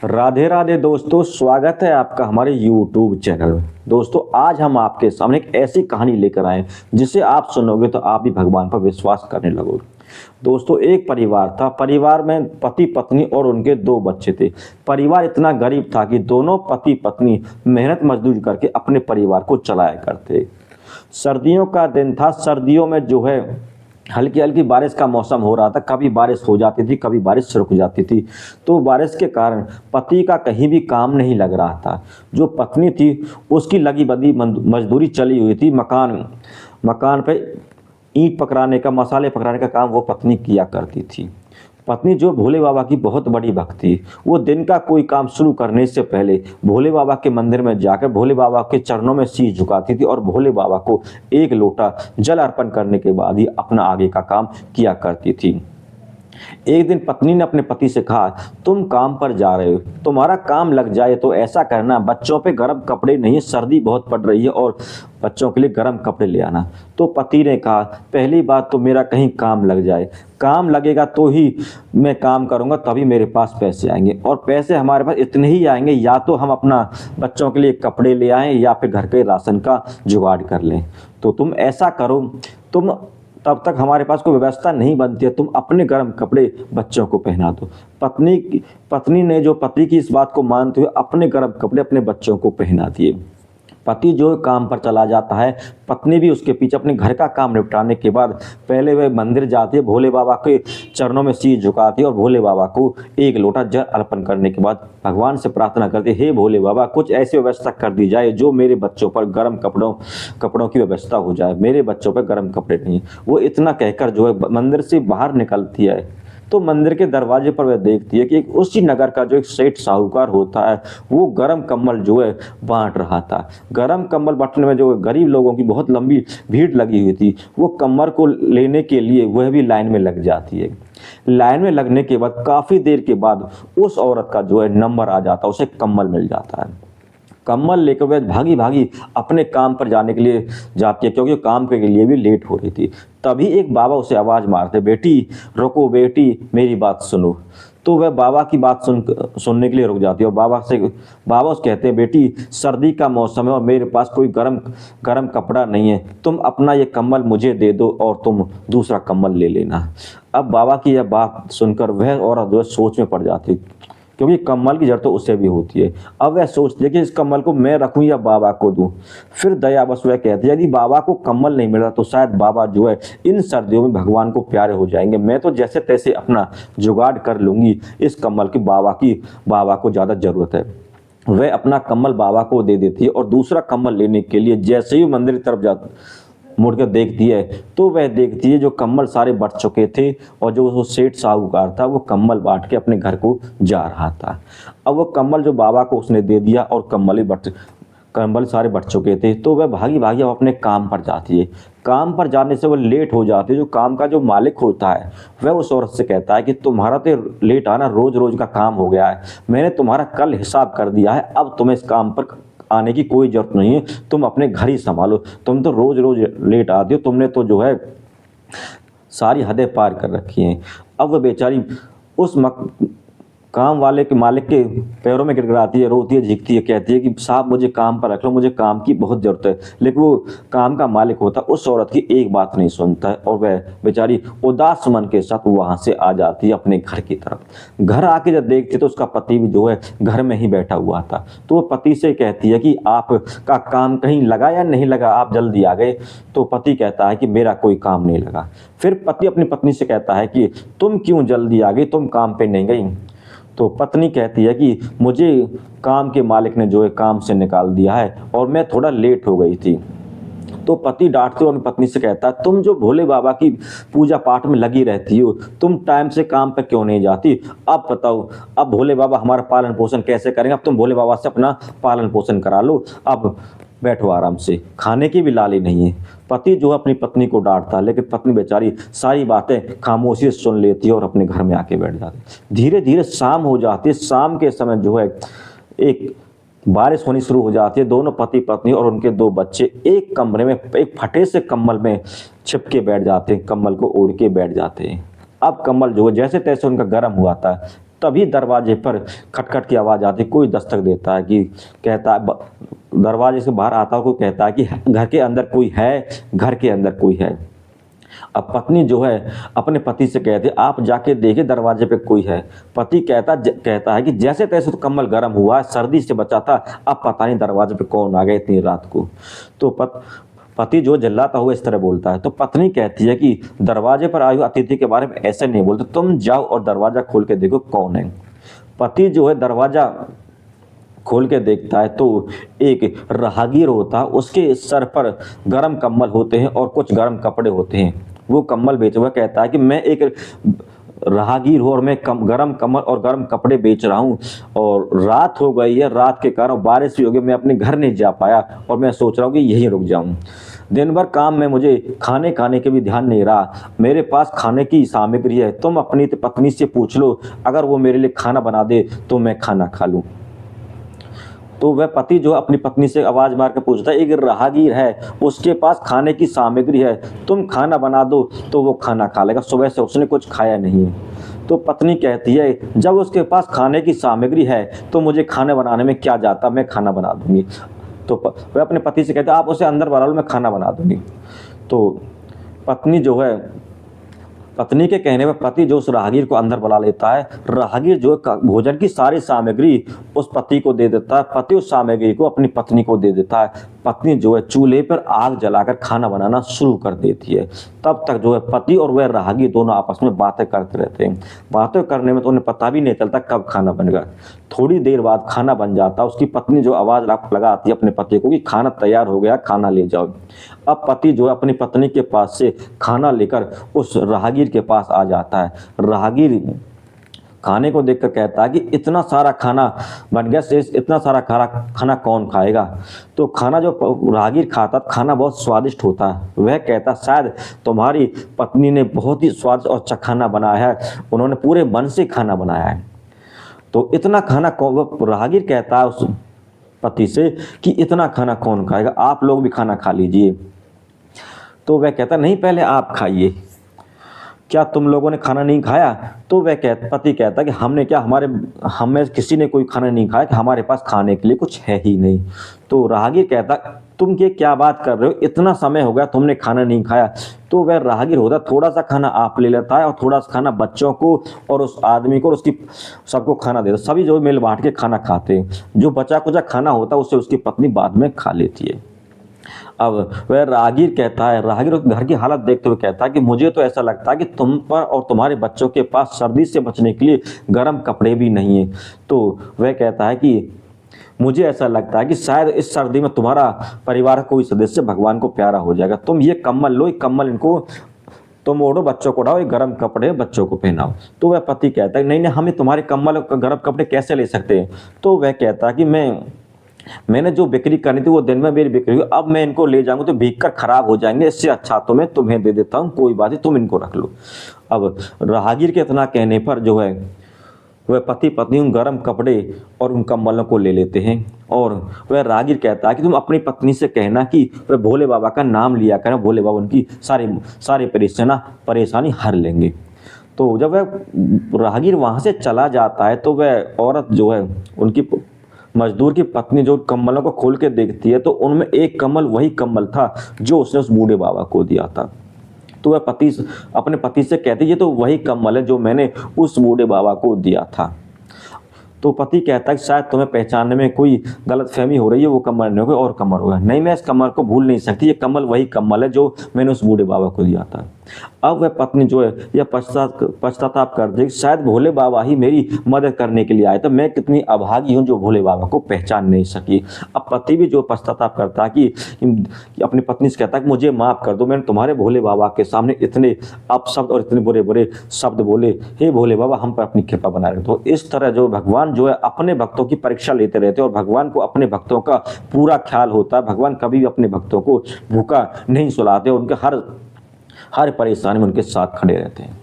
राधे राधे दोस्तों, स्वागत है आपका हमारे YouTube चैनल में। दोस्तों, आज हम आपके सामने एक ऐसी कहानी लेकर आए हैं जिसे आप सुनोगे तो आप भी भगवान पर विश्वास करने लगोगे। दोस्तों, एक परिवार था। परिवार में पति पत्नी और उनके दो बच्चे थे। परिवार इतना गरीब था कि दोनों पति पत्नी मेहनत मजदूरी करके अपने परिवार को चलाया करते। सर्दियों का दिन था। सर्दियों में जो है हल्की हल्की बारिश का मौसम हो रहा था। कभी बारिश हो जाती थी, कभी बारिश रुक जाती थी। तो बारिश के कारण पति का कहीं भी काम नहीं लग रहा था। जो पत्नी थी उसकी लगी बदी मजदूरी चली हुई थी। मकान मकान पे ईंट पकड़ाने का, मसाले पकड़ाने का काम वो पत्नी किया करती थी। पत्नी जो भोले बाबा की बहुत बड़ी भक्त थी, वो दिन का कोई काम शुरू करने से पहले भोले बाबा के मंदिर में जाकर भोले बाबा के चरणों में शीश झुकाती थी और भोले बाबा को एक लोटा जल अर्पण करने के बाद ही अपना आगे का काम किया करती थी। एक दिन पत्नी ने अपने पति से कहा, तुम काम पर जा रहे हो, तुम्हारा काम लग जाए तो ऐसा करना, बच्चों पे गर्म कपड़े नहीं, सर्दी बहुत पड़ रही है और बच्चों के लिए गर्म कपड़े ले आना। तो पति ने कहा, पहली बात तो मेरा कहीं काम लग जाए, काम लगेगा तो ही मैं काम करूंगा, तभी मेरे पास पैसे आएंगे, और पैसे हमारे पास इतने ही आएंगे या तो हम अपना बच्चों के लिए कपड़े ले आएं या फिर घर के राशन का जुगाड़ कर लें। तो तुम ऐसा करो, तुम तब तक हमारे पास कोई व्यवस्था नहीं बनती है, तुम अपने गर्म कपड़े बच्चों को पहना दो। पत्नी ने जो पति की इस बात को मानते हुए अपने गर्म कपड़े अपने बच्चों को पहना दिए। पति जो काम पर चला जाता है, पत्नी भी उसके पीछे अपने घर का काम निपटाने के बाद पहले वह मंदिर जाती है, भोले बाबा के चरणों में शीश झुकाती है और भोले बाबा को एक लोटा जल अर्पण करने के बाद भगवान से प्रार्थना करती है, हे भोले बाबा, कुछ ऐसी व्यवस्था कर दी जाए जो मेरे बच्चों पर गर्म कपड़ों की व्यवस्था हो जाए, मेरे बच्चों पर गर्म कपड़े नहीं। वो इतना कहकर जो है मंदिर से बाहर निकलती है तो मंदिर के दरवाजे पर वह देखती है कि एक उसी नगर का जो एक सेठ साहूकार होता है, वो गरम कंबल जो है बांट रहा था। गरम कंबल बांटने में जो गरीब लोगों की बहुत लंबी भीड़ लगी हुई थी, वो कमर को लेने के लिए वह भी लाइन में लग जाती है। लाइन में लगने के बाद काफ़ी देर के बाद उस औरत का जो है नंबर आ जाता है, उसे कम्बल मिल जाता है। कम्बल लेकर वह भागी भागी अपने काम पर जाने के लिए जाती है, क्योंकि काम के लिए भी लेट हो रही थी। तभी एक बाबा उसे आवाज़ मारते, बेटी रुको, बेटी मेरी बात सुनो। तो वह बाबा की बात सुनने के लिए रुक जाती है और बाबा उसे कहते हैं, बेटी सर्दी का मौसम है और मेरे पास कोई गरम गरम कपड़ा नहीं है, तुम अपना ये कम्बल मुझे दे दो और तुम दूसरा कम्बल ले लेना। अब बाबा की यह बात सुनकर वह औरत जो है सोच में पड़ जाती, क्योंकि कम्बल की जरूरत तो उसे भी होती है। अब वह सोचती है कि इस कम्बल को मैं रखूं या बाबा को दूं। फिर दया बस वह कहती है, यदि बाबा को कम्बल नहीं मिल रहा तो शायद बाबा जो है इन सर्दियों में भगवान को प्यारे हो जाएंगे, मैं तो जैसे तैसे अपना जुगाड़ कर लूंगी, इस कम्बल की बाबा को ज़्यादा ज़रूरत है। वह अपना कम्बल बाबा को दे देती है और दूसरा कम्बल लेने के लिए जैसे ही मंदिर की तरफ जाती मुड़कर देखती है तो वह देखती है जो कम्बल सारे बट चुके थे और जो वो सेठ साहूकार था वो कम्बल बांट के अपने घर को जा रहा था। अब वो कम्बल जो बाबा को उसने दे दिया और कम्बल सारे बट चुके थे, तो वह भागी भागी अब अपने काम पर जाती है। काम पर जाने से वह लेट हो जाती है। जो काम का जो मालिक होता है वह उस औरत से कहता है कि तुम्हारा तो लेट आना रोज रोज का काम हो गया है, मैंने तुम्हारा कल हिसाब कर दिया है, अब तुम्हें इस काम पर आने की कोई ज़रूरत नहीं है, तुम अपने घर ही संभालो, तुम तो रोज़ रोज़ लेट आती हो, तुमने तो जो है सारी हदें पार कर रखी हैं। अब वह बेचारी उस काम वाले के मालिक के पैरों में गिड़गिड़ाती है, रोती है, झिकती है, कहती है कि साहब मुझे काम पर रख लो, मुझे काम की बहुत ज़रूरत है। लेकिन वो काम का मालिक होता उस औरत की एक बात नहीं सुनता है और वह बेचारी उदास मन के साथ वहाँ से आ जाती है अपने घर की तरफ। घर आके जब देखती तो उसका पति भी जो है घर में ही बैठा हुआ था। तो वो पति से कहती है कि आपका काम कहीं लगा या नहीं लगा, आप जल्दी आ गए। तो पति कहता है कि मेरा कोई काम नहीं लगा। फिर पति अपनी पत्नी से कहता है कि तुम क्यों जल्दी आ गई, तुम काम पे नहीं गई। तो पत्नी कहती है कि मुझे काम के मालिक ने जो है काम से निकाल दिया है और मैं थोड़ा लेट हो गई थी। तो पति डांटते हुए अपनी पत्नी से कहता है, तुम जो भोले बाबा की पूजा पाठ में लगी रहती हो, तुम टाइम से काम पे क्यों नहीं जाती? अब बताओ, अब भोले बाबा हमारा पालन पोषण कैसे करेंगे? अब तुम भोले बाबा से अपना पालन पोषण करा लो, अब बैठो आराम से, खाने की भी लाली नहीं है। पति जो है अपनी पत्नी को डांटता है, लेकिन पत्नी बेचारी सारी बातें खामोशी से सुन लेती है और अपने घर में आके बैठ जाती है। धीरे धीरे शाम हो जाती है। शाम के समय जो है एक बारिश होनी शुरू हो जाती है। दोनों पति पत्नी और उनके दो बच्चे एक कमरे में एक फटे से कंबल में छिप बैठ जाते हैं, कंबल को ओढ़ के बैठ जाते हैं। अब कंबल जो है जैसे तैसे उनका गर्म हुआ था, तभी दरवाजे पर खटखट की आवाज़ आती, कोई दस्तक देता है कि कहता है, दरवाजे से बाहर आता है, कोई कहता है कि घर के अंदर कोई है, घर के अंदर कोई है। अब पत्नी जो है अपने पति से कहती है, आप जाके देखिए दरवाजे पे कोई है। पति कहता है कि जैसे तैसे तो कम्बल गर्म हुआ है, सर्दी से बचा था, अब पता नहीं दरवाजे पे कौन आ गया इतनी रात को। तो पति जो चिल्लाता हुआ इस तरह बोलता है। तो पत्नी कहती है कि दरवाजे पर आए हुए अतिथि के बारे में ऐसे नहीं बोलते, तुम जाओ और दरवाजा खोल के देखो कौन है। पति जो है दरवाजा खोल के देखता है तो एक राहगीर होता है, उसके सर पर गर्म कंबल होते हैं और कुछ गर्म कपड़े होते हैं। वो कंबल बेच हुआ कहता है कि मैं एक राहगीर हूँ और मैं गर्म कंबल और गर्म कपड़े बेच रहा हूँ, और रात हो गई है, रात के कारण बारिश भी हो गई, मैं अपने घर नहीं जा पाया और मैं सोच रहा हूँ कि यहीं रुक जाऊँ। दिन भर काम में मुझे खाने के भी ध्यान नहीं रहा, मेरे पास खाने की सामग्री है, तुम अपनी पत्नी से पूछ लो, अगर वो मेरे लिए खाना बना दे तो मैं खाना खा लूँ। तो वह पति जो अपनी पत्नी से आवाज़ मार के पूछता है, एक राहगीर है, उसके पास खाने की सामग्री है, तुम खाना बना दो तो वो खाना खा लेगा, सुबह से उसने कुछ खाया नहीं है। तो पत्नी कहती है, जब उसके पास खाने की सामग्री है तो मुझे खाने बनाने में क्या जाता, मैं खाना बना दूंगी। तो वह अपने पति से कहते हैं, आप उसे अंदर बुला लो, मैं खाना बना दूंगी। तो पत्नी के कहने पर पति जो उस राहगीर को अंदर बुला लेता है। राहगीर जो भोजन की सारी सामग्री उस पति को दे देता है, पति उस सामग्री को अपनी पत्नी को दे देता है। पत्नी जो है चूल्हे पर आग जलाकर खाना बनाना शुरू कर देती है। तब तक जो है पति और वह राहगीर दोनों आपस में बातें करते रहते हैं। बातें करने में तो उन्हें पता भी नहीं चलता कब खाना बनेगा। थोड़ी देर बाद खाना बन जाता है। उसकी पत्नी जो आवाज़ लगाती है अपने पति को कि खाना तैयार हो गया, खाना ले जाओ। अब पति जो है अपनी पत्नी के पास से खाना लेकर उस राहगीर के पास आ जाता है। राहगीर खाने को देखकर कहता है कि इतना सारा खाना बन गया, शेष इतना सारा खाना कौन खाएगा। तो खाना जो राहगीर खाता, खाना बहुत स्वादिष्ट होता है। वह कहता, शायद तुम्हारी पत्नी ने बहुत ही स्वादिष्ट और अच्छा खाना बनाया है, उन्होंने पूरे मन से खाना बनाया है। तो इतना खाना राहगीर कहता है उस पति से कि इतना खाना कौन खाएगा, आप लोग भी खाना खा लीजिए। तो वह कहता, नहीं पहले आप खाइए, क्या तुम लोगों ने खाना नहीं खाया। तो वह पति कहता कि हमें किसी ने कोई खाना नहीं खाया, कि हमारे पास खाने के लिए कुछ है ही नहीं। तो राहगीर कहता, तुम ये क्या बात कर रहे हो, इतना समय हो गया तुमने खाना नहीं खाया। तो वह राहगीर होता, थोड़ा सा खाना आप ले लेता है और थोड़ा सा खाना बच्चों को और उस आदमी को और उसकी सबको खाना देता। सभी जो मिल बांट के खाना खाते हैं। जो बचा कुचा खाना होता है उससे उसकी पत्नी बाद में खा लेती है। अब वह राहगीर कहता है, राहगीर घर की हालत देखते हुए कहता है कि मुझे तो ऐसा लगता है कि तुम पर और तुम्हारे बच्चों के पास सर्दी से बचने के लिए गर्म कपड़े भी नहीं है। तो वह कहता है कि मुझे ऐसा लगता है कि शायद इस सर्दी में तुम्हारा परिवार का कोई सदस्य भगवान को प्यारा हो जाएगा। तुम ये कम्बल लो, कम्बल इनको तुम ओढ़ो, बच्चों को उठाओ, ये गर्म कपड़े बच्चों को पहनाओ। तो वह पति कहता है, नहीं, हमें तुम्हारे कम्बल गर्म कपड़े कैसे ले सकते हैं। तो वह कहता है कि मैंने जो बिक्री करनी थी वो दिन में मेरी बिक्री हुई, अब मैं इनको ले जाऊंगा तो भीग कर खराब हो जाएंगे, इससे अच्छा तो मैं तुम्हें दे देता हूँ, कोई बात नहीं, तुम इनको रख लो। अब राहगीर के इतना कहने पर जो है वह पति पत्नी उन गर्म कपड़े और उन कंबलों को ले लेते हैं। और वह राहगीर कहता है कि तुम अपनी पत्नी से कहना कि वह भोले बाबा का नाम लिया करें, भोले बाबा उनकी सारी परेशानी हर लेंगे। तो जब वह राहगीर वहाँ से चला जाता है तो वह औरत जो है उनकी मजदूर की पत्नी जो कंबलों को खोल के देखती है तो उनमें एक कंबल वही कंबल था जो उसने उस बूढ़े बाबा को दिया था। तो वह अपने पति से कहती, ये तो वही कंबल है जो मैंने उस बूढ़े बाबा को दिया था। तो पति कहता है कि शायद तुम्हें पहचानने में कोई गलतफहमी हो रही है, वो कम्बल नहीं होगा और कम्बल होगा। नहीं, मैं इस कम्बल को भूल नहीं सकती, ये कम्बल वही कम्बल है जो मैंने उस बूढ़े बाबा को दिया था। अब वह पत्नी जो है यह पश्चाताप कर दे, शायद भोले बाबा ही मेरी मदद करने के लिए आए, तो मैं कितनी अभागी हूँ जो भोले बाबा को पहचान नहीं सकी। अब पति भी जो पश्चाताप करता है कि अपनी पत्नी से कहता है कि मुझे माफ़ कर दो, मैंने तुम्हारे भोले बाबा के सामने इतने अपशब्द और इतने बुरे बुरे शब्द बोले, हे भोले बाबा हम पर अपनी कृपा बनाए रखो। तो इस तरह जो भगवान जो है अपने भक्तों की परीक्षा लेते रहते हैं और भगवान को अपने भक्तों का पूरा ख्याल होता है। भगवान कभी भी अपने भक्तों को भूखा नहीं सुलाते, उनके हर परेशानी में उनके साथ खड़े रहते हैं।